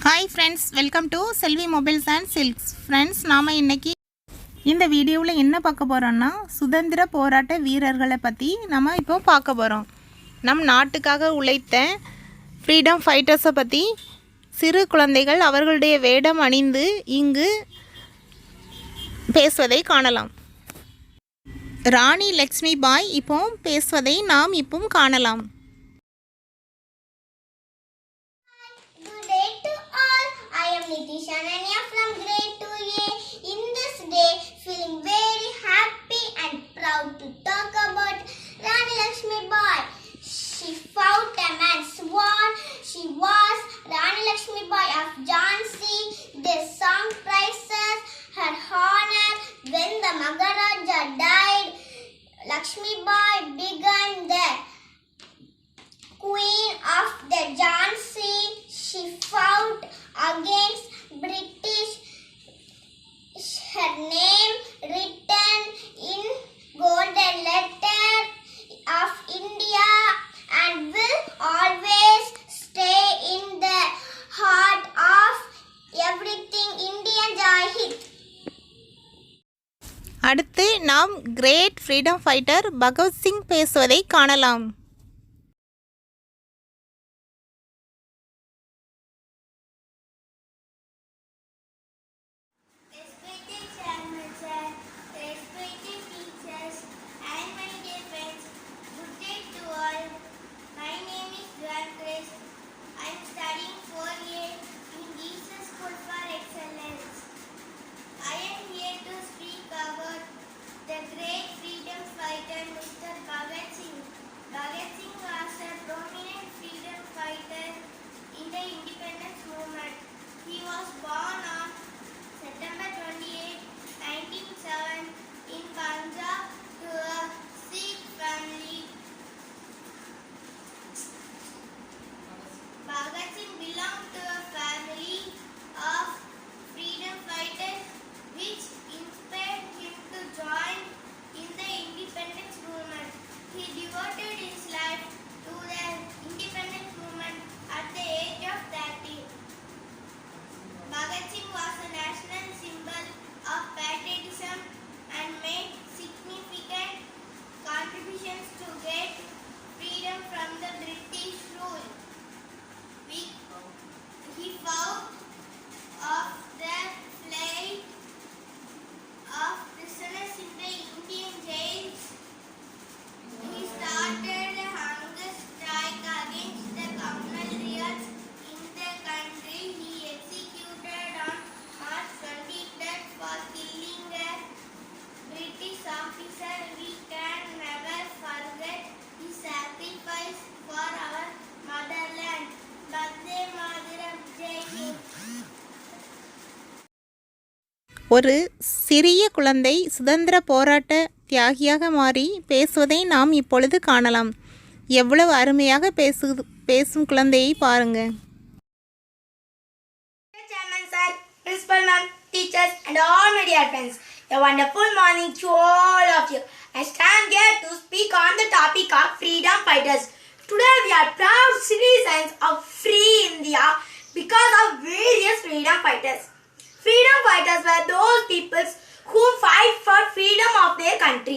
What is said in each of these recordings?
Hi friends, welcome to Selvi mobiles and silks. Friends, நாம் இன்றைக்கி இந்த வீடியோவில் என்ன பார்க்க போகிறோன்னா, சுதந்திர போராட்ட வீரர்களை பற்றி நம்ம இப்போ பார்க்க போகிறோம். நம் நாட்டுக்காக உழைத்த ஃப்ரீடம் ஃபைட்டர்ஸை பற்றி சிறு குழந்தைகள் அவர்களுடைய வேடம் அணிந்து இங்கு பேசுவதை காணலாம். ராணி லக்ஷ்மி பாய் இப்போ பேசுவதை நாம் இப்போ காணலாம். Shananya from grade 2A. In this day, feeling very happy and proud to talk about Rani Lakshmi Bai. She fought a man sworn. She was Rani Lakshmi Bai of Jhansi. They sung praises her honor when the Maharaja died. Lakshmi Bai began the queen of the Jhansi. She fought against British. Her name written in golden letter of India and will always stay in the heart of everything Indian. Jai Hind. அடுத்து நாம் great freedom fighter Bhagat Singh பேசுவதை காணலாம். ஒரு சிறிய குழந்தை சுதந்திர போராட்ட தியாகியாக மாறி பேசுவதை நாம் இப்பொழுது காணலாம். எவ்வளவு அருமையாக பேசும் குழந்தையை பாருங்க. Chairman sir, principal ma'am, teachers and all my dear friends, a wonderful morning to all of you. I stand here to speak on the topic of freedom fighters. Today we are proud citizens of free India because of various freedom fighters. Freedom fighters were those people who fight for freedom of their country.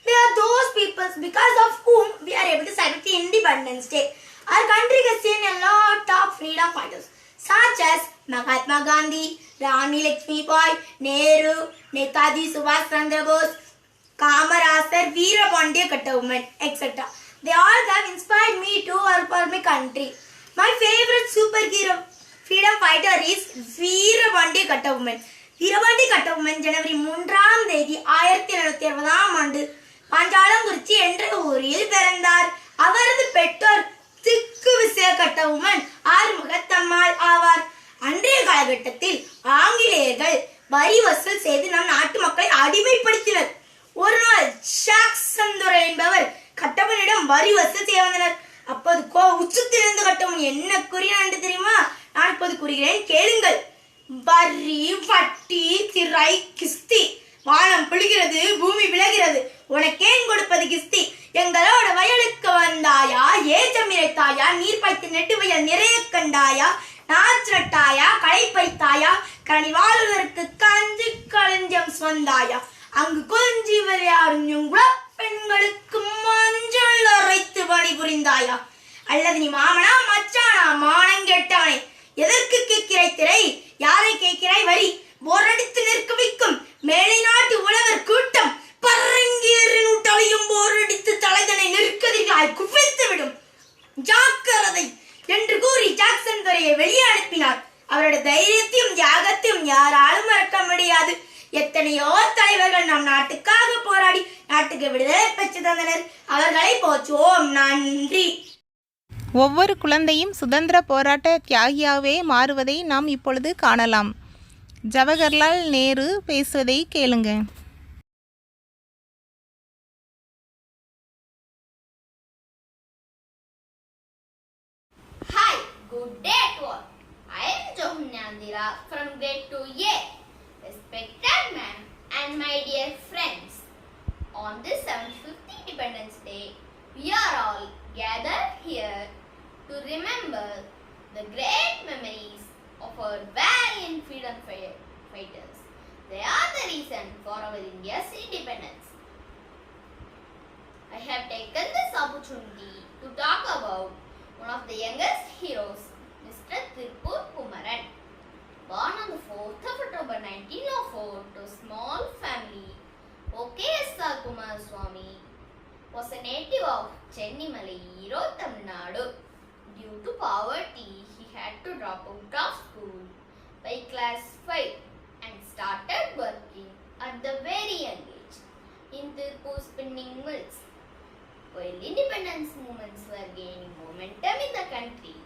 They are those people because of whom we are able to celebrate Independence Day. Our country has seen a lot of freedom fighters such as Mahatma Gandhi, Rani Lakshmi Bai, Nehru, Netaji Subhash Chandra Bose, Kamarasar, Veera Pandya Kattuboman, etc. They all have inspired me to work for my country. My favorite superhero freedom fighter is Veera Pandya Kattuboman. Veera Pandya Kattuboman January 3ஆம் தேதி 1760ஆம் ஆண்டு பாஞ்சாலங்குறிச்சி என்ற ஊரில் பிறந்தார். அவரது பெற்றோர் திக்கு விசய கட்டபொம்மன் ஆறுமுகத்தம்மாள் ஆவார். அன்றைய காலகட்டத்தில் ஆங்கிலேயர்கள் வரி வசூல் செய்து நம் நாட்டு மக்களை அடிமைப்படுத்தினர். ஒரு நாள் ஜாக்சன் துரை என்பவர் கட்டபொம்மனிடம் வரி வசூல் செய்ய வந்தனர். அப்போது உச்சத்திலிருந்து கட்டபொம்மன் என்ன கூறினார் என்று தெரியுமா? நான் இப்போது கூறுகிறேன், கேளுங்கள். வரி, வட்டி, திரை, கிஸ்தி, வானம் பிழுகிறது, பூமி விலகிறது, உனக்கேன் கொடுப்பது கிஸ்தி? எங்களோட வயலுக்கு வந்தாயா? ஏஜம் இறைத்தாயா? நீர் பாய்த்து நெட்டு வயல் நிறைய கண்டாயா? நாச்சு நட்டாயா, களை பறித்தாயா, கனி வாழ்வதற்கு கஞ்சி களஞ்சியம் சுமந்தாயா, அங்கு கொஞ்சி விளையாடும் பெண்களுக்கு மஞ்சள் அரைத்து பணிபுரிந்தாயா, அல்லது நீ மாமனா மச்சானா மானம் கெட்டவனே, எதற்கு கேட்கிறாய் திரை, யாரை கேட்கிறாய் வரி, போரடித்து நிற்க வைக்கும் மேலை நாட்டு உழவர் கூட்டம் பரங்கேறி நூட்டலையும் போரடித்து தலைதனை நெருக்கதிகளாய் குவித்து விடும், ஜாக்கிரதை என்று கூறி ஜாக்சன் துரையை வெளியே அனுப்பினார். அவருடைய தைரியத்தையும் தியாகத்தையும் யாராலும் மறக்க முடியாது. எத்தனையோ தலைவர்கள் நம் நாட்டுக்காக போராடி நாட்டுக்கு விடுதலை பெற்று தந்தனர். அவர்களை போற்றுவோம். நன்றி. ஒவ்வொரு குழந்தையும் சுதந்திர போராட்ட தியாகியாகவே மாறுவதை நாம் இப்பொழுது காணலாம். ஜவஹர்லால் நேரு பேசுவதை கேளுங்க. Hi, good day to all. I am Johanandira from grade 2A. Respected ma'am and my dear friends, on this 75th Independence Day, we are all gathered here to remember the great memories of our valiant freedom fighters. They are the reason for our India's independence. I have taken this opportunity to talk about one of the youngest heroes, Mr. Tirupur Kumaran. Born on the 4th of October 1904 to a small family, O.K.S.R. Kumaraswamy was a native of Chennai, Tamil Nadu. Due to poverty, he had to drop out of school by class 5 and started working at the very young age in Tirupur spinning mills. While independence movements were gaining momentum in the country,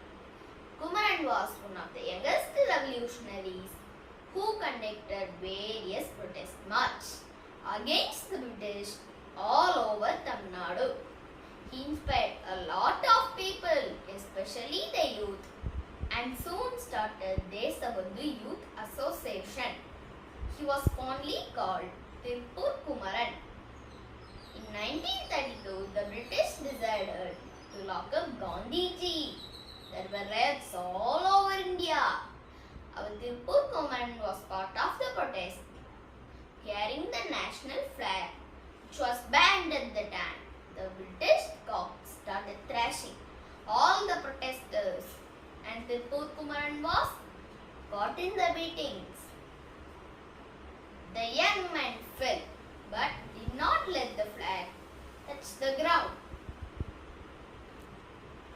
Kumaran was one of the youngest revolutionaries who conducted various protest marches against the British all over Tamil Nadu. He inspired a lot of people, especially the youth, and soon started Desabandhu Youth Association. He was fondly called Tirupur Kumaran. In 1932, the British decided to lock up Gandhiji. There were riots all over India. Our Tirupur Kumaran was part of the protest, carrying the national flag, which was banned at the time. The British cops started thrashing all the protesters, and Tirupur Kumaran was caught in the beatings. The young man fell, but did not let the flag touch the ground.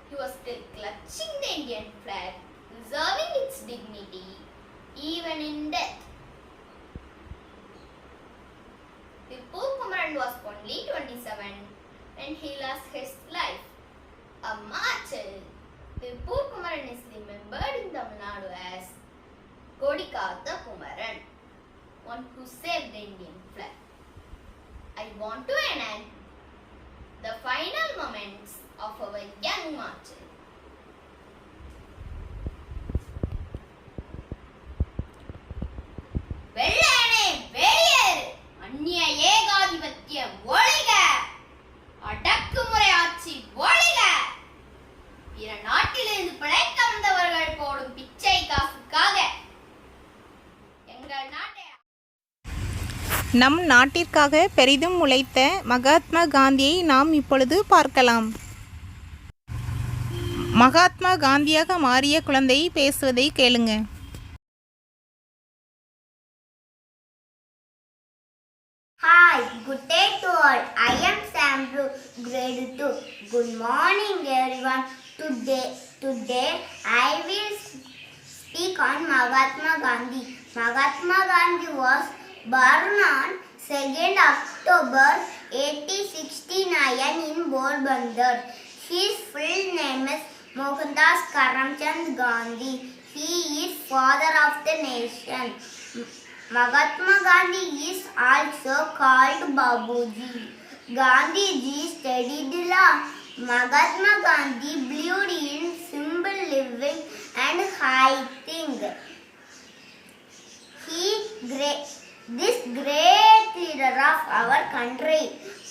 He was still clutching the Indian flag, preserving its dignity even in death. Tirupur Kumaran was only 27 when he lost his life. A martyr, Tirupur Kumaran is remembered in Tamil Nadu as Kodikatha Kumaran, one who saved the Indian flag. I want to enact the final moments of our young martyr. வெள்ளையனே வெளியேறு, அந்நிய ஏகாதிபத்தியம் ஒழிக, அடக்குமுறை ஆட்சி ஒழிக. பிற நாட்டிலிருந்து பிழைக்க வந்தவர்கள் போடும் பிச்சை காசுக்காக எங்கள் நாட்டை நம் நாட்டிற்காக பெரிதும் உழைத்த மகாத்மா காந்தியை நாம் இப்பொழுது பார்க்கலாம். மகாத்மா காந்தியாக மாறிய குழந்தை பேசுவதை கேளுங்க. Hi, good day to all. I am Samru, grade 2. Good morning everyone. Today I will speak on Mahatma Gandhi. Mahatma Gandhi was born on 2nd October 1869 in Porbandar. His full name is Mohandas Karamchand Gandhi. He is father of the nation. Mahatma Gandhi is also called Babuji. Gandhiji studied law. Mahatma Gandhi believed in simple living and high things. This great leader of our country,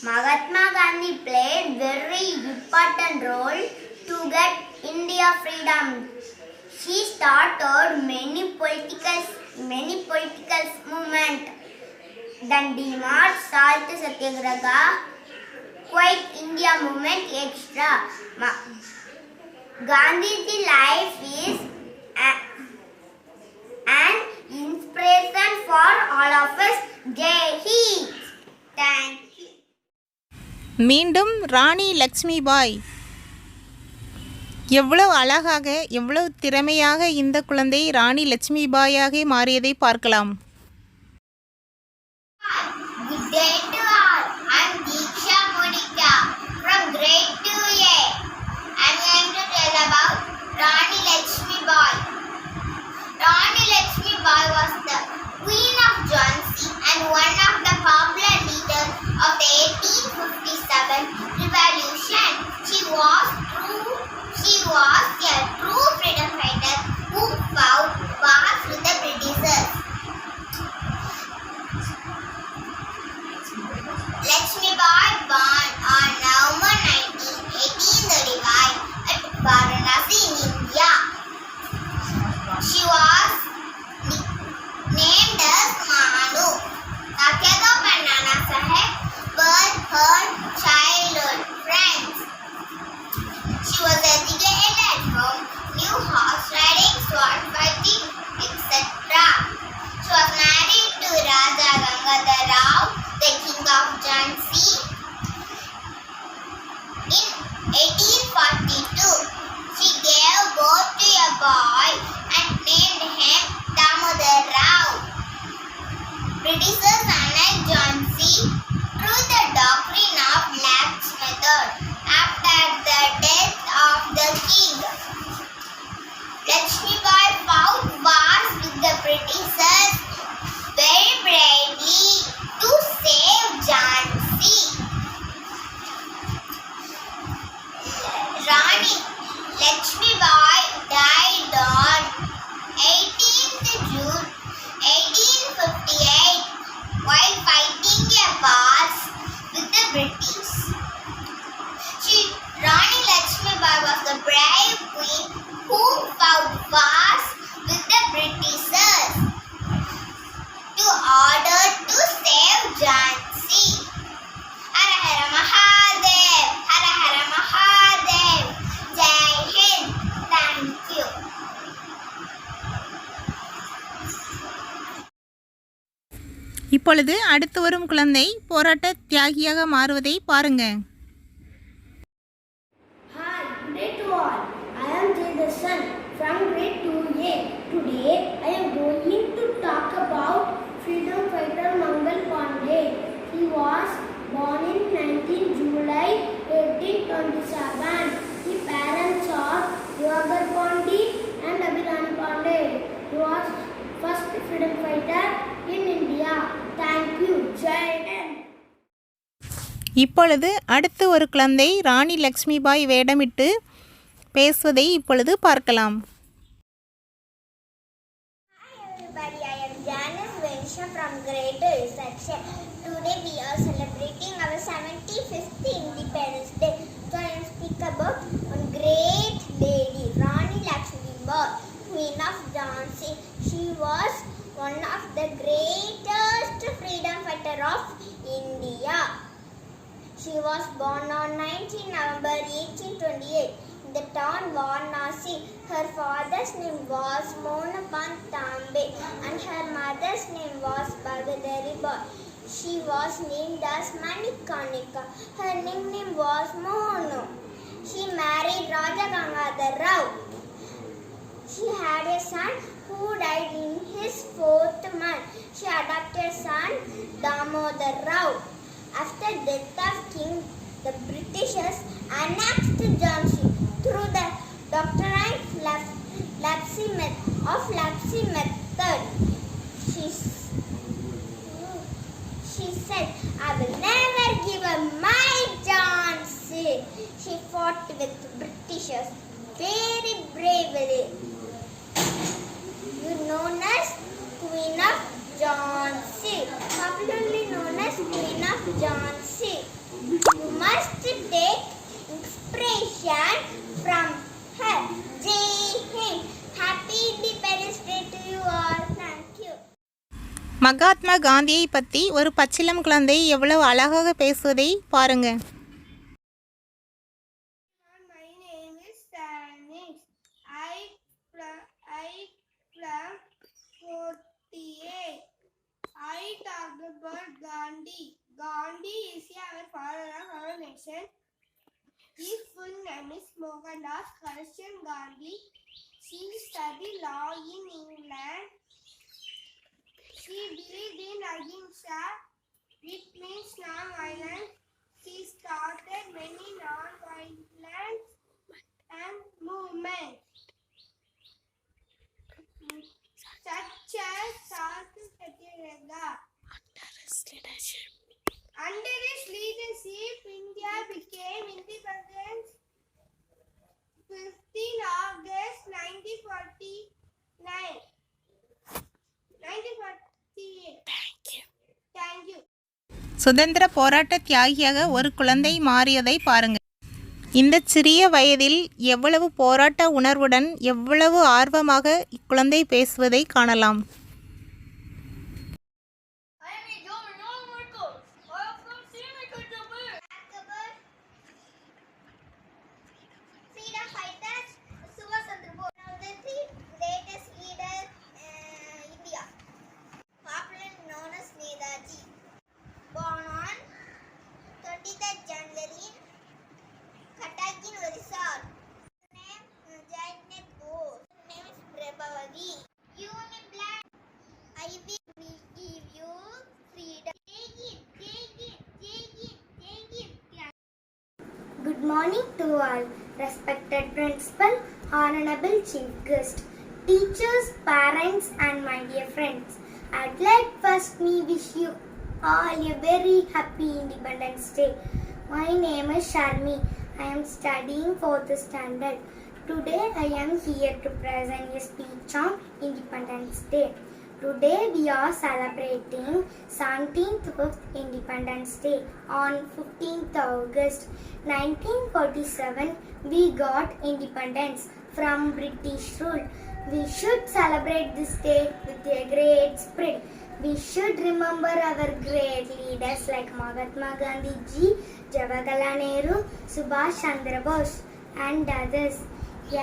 Mahatma Gandhi played very important role to get India freedom. She started many political movements. Dandi March, Salt Satyagraha, Quit India movement, etc. Gandhiji life is an inspiration for all of us. Jai Hind. Thank you. மீண்டும் ராணி லக்ஷ்மிபாய். எவ்வளவு அழகாக எவ்வளவு திறமையாக இந்த குழந்தை ராணி லட்சுமிபாயாக மாறியதை பார்க்கலாம். Good day to all. I'm Deeksha Monika from grade 2A. I'm going to tell about Rani Lakshmibai. Rani Lakshmibai was the queen of Jhansi and one of the popular leaders of the 1857 revolution. She was a true freedom fighter who fought wars with the Britishers. Lakshmibai born on November 19, 1835 at Varanasi in India. She was named as Manu. Satyadop and Nana Saheb were her childhood friends. She was educated at home, knew horse riding, sword fighting, etc. She was married to Raja Gangadhar Rao, the king of Jhansi, in 1842. She gave birth to a boy and named him Damodar Rao. Britishers annexed Jhansi through the doctrine of lapse method after the death of the king. Lakshmibai fought wars with the Britishers very bravely to save Jhansi. Rani Lakshmibai died on 18th June 1858 while fighting a wars with the British. Rani Lakshmibai was the brave queen who fought wars with the Britishers to order to save Jhansi. Hara Hara Mahadev, Hara Hara Mahadev. Jai Hind. Thank you. இப்பொழுது அடுத்து வரும் குழந்தை போராட்ட தியாகியாக மாறுவதை பாருங்க. Hi, good day to all. I am Jaydarshan from grade 2A. Today I am going to talk about freedom fighter Mangal Pandey. He was born in 19 July 1827. His parents are Yogar Pandey and Abhirani Pandey. He was first freedom fighter in India. Thank you. Jai Hind. இப்பொழுது அடுத்து ஒரு குழந்தை ராணி லக்ஷ்மிபாய் வேடமிட்டு பேசுவதை இப்பொழுது பார்க்கலாம். Hi everybody, I am Janice Venisha from grade 2 section. Today we are celebrating our 75th Independence Day. So I am speak about one great lady, Rani Lakshmibai, Queen of Jhansi. She was one of the greatest freedom fighter of India. She was born on 19 November 1828 in the town Varanasi. Her father's name was Monapant Tambe and her mother's name was Bagadari Bai. She was named as Manikanika. Her nickname was Monu. She married Raja Gangadhar Rao. She had a son who died in his 4th month. She adopted son Damodar Rao. After death of king, the Britishers annexed Jhansi through the doctrine of lapse method. She said, "I will never give up my Jhansi." She fought with Britishers very bravely. You known as Queen of Jhansi, popularly known as Queen of Jhansi. You must take inspiration from her. Jai Hind. Happy Mahatma காந்தியை பற்றி ஒரு பச்சிளம் குழந்தை எவ்வளவு அழகாக பேசுவதை பாருங்க. My name is Stanix. I from 48. I talked about Gandhi. Gandhi is our father of our nation. His full name is Mohandas Karamchand Gandhi. She studied law in England. She believed in ahimsa, which means non-violence. She started many non-violent and movements such as Salt Satyagraha. Under his leadership, India became independent 15 August 1948. Thank you. சுதந்திர போராட்ட தியாகியாக ஒரு குழந்தை மாறியதை பாருங்க. இந்த சிறிய வயதில் எவ்வளவு போராட்ட உணர்வுடன் எவ்வளவு ஆர்வமாக இக்குழந்தை பேசுவதை காணலாம். Freedom fighters, Subhash Chandra Bose, one of the three greatest leaders in India, popularly known as Netaji. Born on 23rd January, Cuttack in Orissa. Name Jagnath Bose. Name is Prabhavati. Uniblack. I will give you freedom. Take it, take it, take it, take it. Good morning to all, respected principal, honorable chief guest, teachers, parents and my dear friends. I'd like first me wish you all a very happy Independence Day. My name is Sharmi. I am studying 4th standard. Today I am here to present a speech on Independence Day. Today we are celebrating 17th Independence Day. On 15th August 1947, we got independence from British rule. We should celebrate this day with a great spirit. We should remember our great leaders like Mahatma Gandhi ji, Jawaharlal Nehru, Subhash Chandra Bose and others.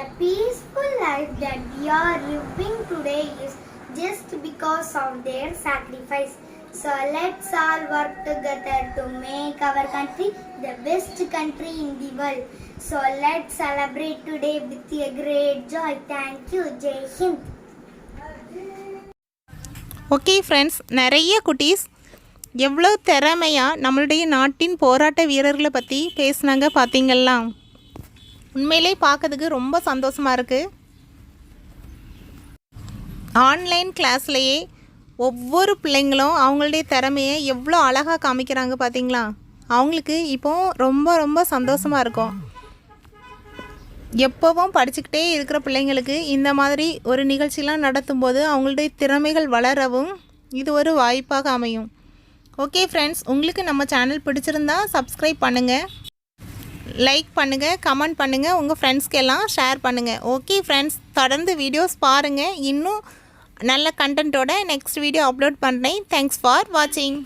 A peaceful life that we are living today is just because of their sacrifice. So let's all work together to make our country the best country in the world. So let's celebrate today with a great joy. Thank you. Jai Hind. Okay friends, நிறைய குட்டீஸ் எவ்வளோ திறமையாக நம்மளுடைய நாட்டின் போராட்ட வீரர்களை பற்றி பேசுனாங்க பார்த்தீங்களா? உண்மையிலே பார்க்கறதுக்கு ரொம்ப சந்தோஷமாக இருக்குது. ஆன்லைன் கிளாஸ்லேயே ஒவ்வொரு பிள்ளைங்களும் அவங்களுடைய திறமையை எவ்வளோ அழகாக காமிக்கிறாங்க பார்த்தீங்களா? அவங்களுக்கு இப்போது ரொம்ப ரொம்ப சந்தோஷமாக இருக்கும். எப்போவும் படிச்சுக்கிட்டே இருக்கிற பிள்ளைங்களுக்கு இந்த மாதிரி ஒரு நிகழ்ச்சிலாம் நடத்தும்போது அவங்களுடைய திறமைகள் வளரவும் இது ஒரு வாய்ப்பாக அமையும். ஓகே ஃப்ரெண்ட்ஸ், உங்களுக்கு நம்ம சேனல் பிடிச்சிருந்தா சப்ஸ்கிரைப் பண்ணுங்கள், லைக் பண்ணுங்கள், கமெண்ட் பண்ணுங்கள், உங்கள் ஃப்ரெண்ட்ஸ்க்கு எல்லாம் ஷேர் பண்ணுங்கள். ஓகே ஃப்ரெண்ட்ஸ், தொடர்ந்து வீடியோஸ் பாருங்கள். இன்னும் நல்ல கண்டென்ட்டோட நெக்ஸ்ட் வீடியோ அப்லோட் பண்ணுறேன். தேங்க்ஸ் ஃபார் வாட்சிங்.